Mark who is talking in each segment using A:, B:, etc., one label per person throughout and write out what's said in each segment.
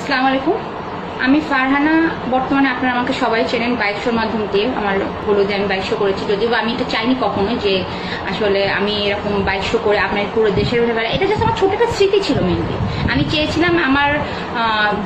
A: আসসালামু আলাইকুম। আমি ফারহানা। বর্তমানে আপনারা আমাকে সবাই চেনেন বাইক শোর মাধ্যম দিয়ে। আমার হলুদে আমি বাইক শো করেছি, যদিও আমি এটা চাইনি কখনো যে আসলে আমি এরকম বাইক শো করে আপনার পুরো দেশের হতে পারে। এটা জাস্ট আমার ছোট একটা স্মৃতি ছিল মেনলি। আমি চেয়েছিলাম আমার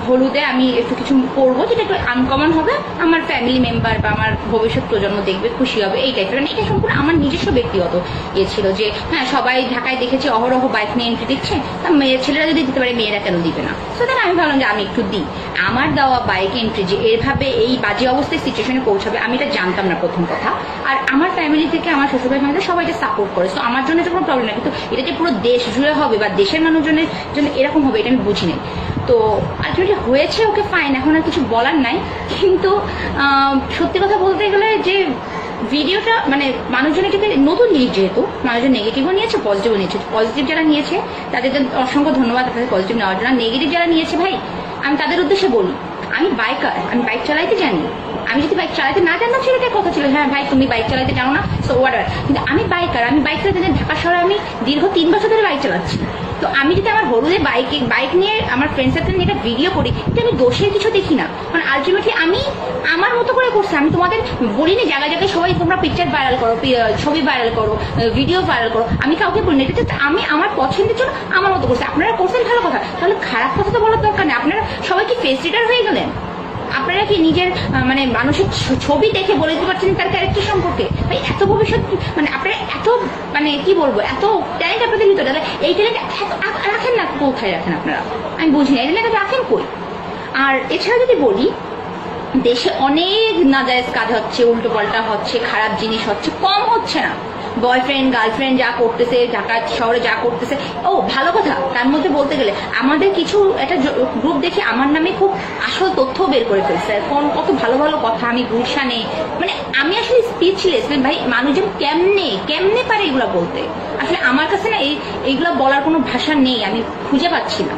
A: হলুদে আমি একটু কিছু করবো যেটা একটু আনকমন হবে, আমার ফ্যামিলি মেম্বার বা আমার ভবিষ্যৎ প্রজন্ম দেখবে, খুশি হবে, এই টাইপের। এটা সম্পূর্ণ আমার নিজস্ব ব্যক্তিগত ইয়ে ছিল যে হ্যাঁ, সবাই ঢাকায় দেখেছি অহরহ বাইক নিয়ে এন্ট্রি দিচ্ছে, তা ছেলেরা যদি দিতে পারে মেয়েরা কেন দিবে না? সো তাহলে আমি ভাবলাম যে আমি একটু দিই। আমার দেওয়া বাইক এন্ট্রি যে এভাবে এই বাজে অবস্থায় সিচুয়েশনে পৌঁছাবে আমি এটা জানতাম না, প্রথম কথা। আর আমার ফ্যামিলি থেকে আমার শ্বশুরবাড়ি ফ্যামিলি সবাই এটা সাপোর্ট করে, তো আমার জন্য এটা কোনো প্রবলেম না। কিন্তু এটা যে পুরো দেশ জুড়ে হবে বা দেশের মানুষজনের জন্য এরকম হবে এটা আমি বুঝি নাই। তো আলটিমেটলি হয়েছে, ওকে ফাইন, এখন আর কিছু বলার নাই। কিন্তু সত্যি কথা বলতে গেলে যে ভিডিওটা মানে মানুষজন এটাকে নতুন জিনিস, যেহেতু মানুষজন নেগেটিভও নিয়েছে পজিটিভও নিয়েছে। পজিটিভ যারা নিয়েছে তাদের অসংখ্য ধন্যবাদ, আপনাদের পজিটিভ নেওয়ার জন্য। নেগেটিভ যারা নিয়েছে ভাই, আমি তাদের উদ্দেশ্যে বলি আমি বাইকার, আমি বাইক চালাইতে জানি। আমি যদি বাইক চালাতে না জানতাম সেটার কথা ছিল, হ্যাঁ ভাই তুমি বাইক চালাতে জানো না, সো ওয়াটার। কিন্তু আমি বাইকার, আমি বাইক চালাতে জানি। ঢাকা শহরে আমি দীর্ঘ 3 বছর ধরে বাইক চালাচ্ছি। তো আমি যদি আমার হলুদে বাইক নিয়ে আমার ফ্রেন্ড সার্কেল নিয়ে একটা ভিডিও করি, এটা আমি দোষের কিছু দেখি না। কারণ আলটিমেটলি আমি আমার মতো করে করছি। আমি তোমাদের বলিনি জায়গায় জায়গায় সবাই তোমরা পিকচার ভাইরাল করো, ছবি ভাইরাল করো, ভিডিও ভাইরাল করো, আমি কাউকে বলিনি। এটা আমি আমার পছন্দের জন্য আমার মতো করছি। আপনারা করছেন ভালো কথা, তাহলে খারাপ কথা তো বলার দরকার নেই। আপনারা সবাই কি ফেস রিডার হয়ে গেলেন? আপনারা কি নিজের মানে মানুষের ছবি দেখে বলে দিতে পারছেন তার ক্যারেক্টার সম্পর্কে? ভাই এত ভবিষ্যৎ মানে আপনারা এত মানে কি বলবো, এত ট্যালেন্ট আপনাদের ভিতরে, এই ট্যালেন্ট রাখেন না, কোথায় রাখেন আপনারা? আমি বুঝি না, এই ট্যালেন্ট রাখেন কই? আর এছাড়া যদি বলি, দেশে অনেক নাজায়েজ কাজ হচ্ছে, উল্টো পাল্টা হচ্ছে, খারাপ জিনিস হচ্ছে, কম হচ্ছে না। বয়ফ্রেন্ড গার্লফ্রেন্ড যা করতেছে, ঢাকা শহরে যা করতেছে, ও ভালো কথা। তার মধ্যে বলতে গেলে আমাদের কিছু একটা গ্রুপ দেখে আমার নামে খুব আসল তথ্য বের করে ফেলছে, কত ভালো ভালো কথা। আমি গুলশানে মানে আমি আসলে স্পিচলেস ভাই, মানুষজন কেমনে পারে এগুলো বলতে? আসলে আমার কাছে না এইগুলো বলার কোনো ভাষা নেই, আমি খুঁজে পাচ্ছি না।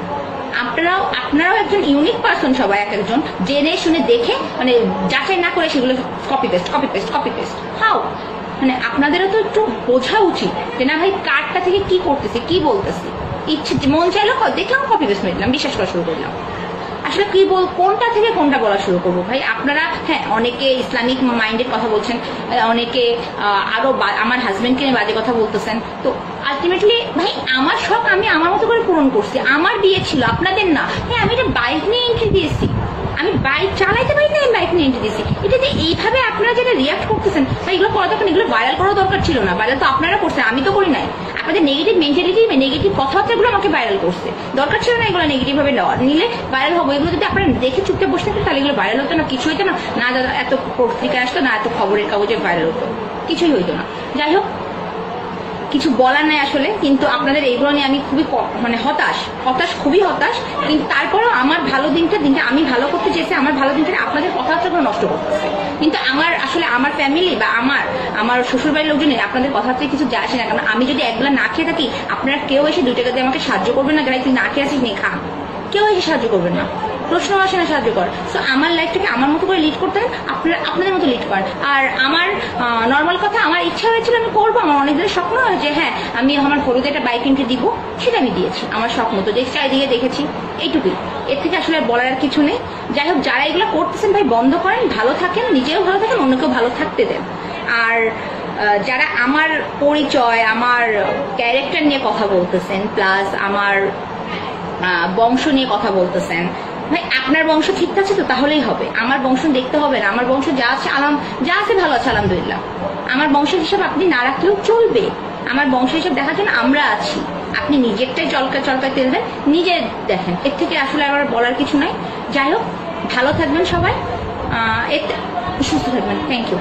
A: আপনারাও একজন ইউনিক পারসন, সবাই এক একজন জেনে শুনে দেখে মানে যাচাই না করে সেগুলো কপি পেস্ট হাউ মানে আপনাদেরও তো একটু বোঝা উচিত যে না ভাই কার্ডটা থেকে কি করতেছে, কি বলতেছে। ইচ্ছে মন চাইলো দেখলাম কপি পেস্ট মেরে দিলাম, বিশ্বাস করা শুরু করলাম। আসলে কি কোনটা থেকে কোনটা বলা শুরু করবো ভাই? আপনারা হ্যাঁ অনেকে ইসলামিক মাইন্ডের কথা বলছেন, অনেকে আরো আমার হাজবেন্ডকে নিয়ে বাজে কথা বলতেছেন। তো আলটিমেটলি ভাই আমার শখ আমি আমার মতো করে পূরণ করছি। আমার বিয়ে ছিল, আপনাদের না। হ্যাঁ আমি একটা বাইক নিয়ে এন্ট্রি দিয়েছি, আমি বাইক চালাইতে পারি না, আমি বাইক নিয়ে এন্ট্রি দিয়েছি। এটা যে এইভাবে আপনারা যেটা রিয়াক্ট করতেছেন ভাই, এগুলো করা দরকার, এগুলো ভাইরাল করার দরকার ছিল না। ভাইরাল তো আপনারা করছেন, আমি তো করি নাই। আপনাদের নেগেটিভ মেন্টালিটি, নেগেটিভ কথাবার্তাগুলো আমাকে ভাইরাল করছে, দরকার ছিল না এগুলো নেগেটিভ ভাবে নেওয়া। নিলে ভাইরাল হবো, এগুলো যদি আপনারা দেখে চুপচাপ বসে থাকতেন তাহলে এগুলো ভাইরাল হতো না, কিছু হইতো না। না দাদা এত পত্রিকায় আসতো না, এত খবরের কাগজে ভাইরাল হতো, কিছুই হইতো না। যাই হোক, কিছু বলার নাই আসলে। কিন্তু আপনাদের এইগুলো নিয়ে আমি খুবই মানে হতাশ, খুবই হতাশ। কিন্তু তারপরেও আমার ভালো দিনটা আমি ভালো করতে চেয়েছি, আমার ভালো দিনটা আপনাদের কথাবার্তাগুলো নষ্ট করতেছে। কিন্তু আমার আসলে আমার ফ্যামিলি বা আমার শ্বশুরবাড়ির লোকজনের আপনাদের কথাবার্তায় কিছু যায় আসে না। কারণ আমি যদি একবেলা না খেয়ে থাকি, আপনারা কেউ এসে 2 টাকা দিয়ে আমাকে সাহায্য করবেন না, তুই না খেয়ে আসিস নে খা, কেউ এসে সাহায্য করবেন না, প্রশ্ন আসে না সাহায্য কর। সো আমার লাইফটাকে আমার মতো করে লিড করতে হবে, আপনারা আপনাদের মতো লিড করেন। আর আমার নর্মাল কথা, আমার ইচ্ছা হয়েছিল আমি করবো, আমার অনেক দিনের স্বপ্ন যে হ্যাঁ আমি আমার হলুদে একটা বাইক এন্ট্রি দিব, সেটা আমি দিয়েছি। আমার স্বপ্ন তো চারিদিকে দেখেছি, এইটুকুই। এর থেকে আসলে বলার আর কিছু নেই। যাই হোক, যারা এগুলো করতেছেন ভাই বন্ধ করেন, ভালো থাকেন, নিজেও ভালো থাকেন, অন্যকেও ভালো থাকতে দেন। আর যারা আমার পরিচয়, আমার ক্যারেক্টার নিয়ে কথা বলতেছেন, প্লাস আমার বংশ নিয়ে কথা বলতেছেন, ভাই আপনার বংশ ঠিক আছে তো তাহলেই হবে। আমার বংশ দেখতে হবে না, আমার বংশ যা আছে ভালো আছে আলহামদুলিল্লাহ। আমার বংশের হিসাব আপনি না রাখলেও চলবে, আমার বংশ হিসাব দেখার জন্য আমরা আছি। আপনি নিজেরটাই চলকায় তেল দেন, নিজে দেখেন। এর থেকে আসলে আমার বলার কিছু নাই। যাই হোক, ভালো থাকবেন সবাই, সুস্থ থাকবেন। Thank you.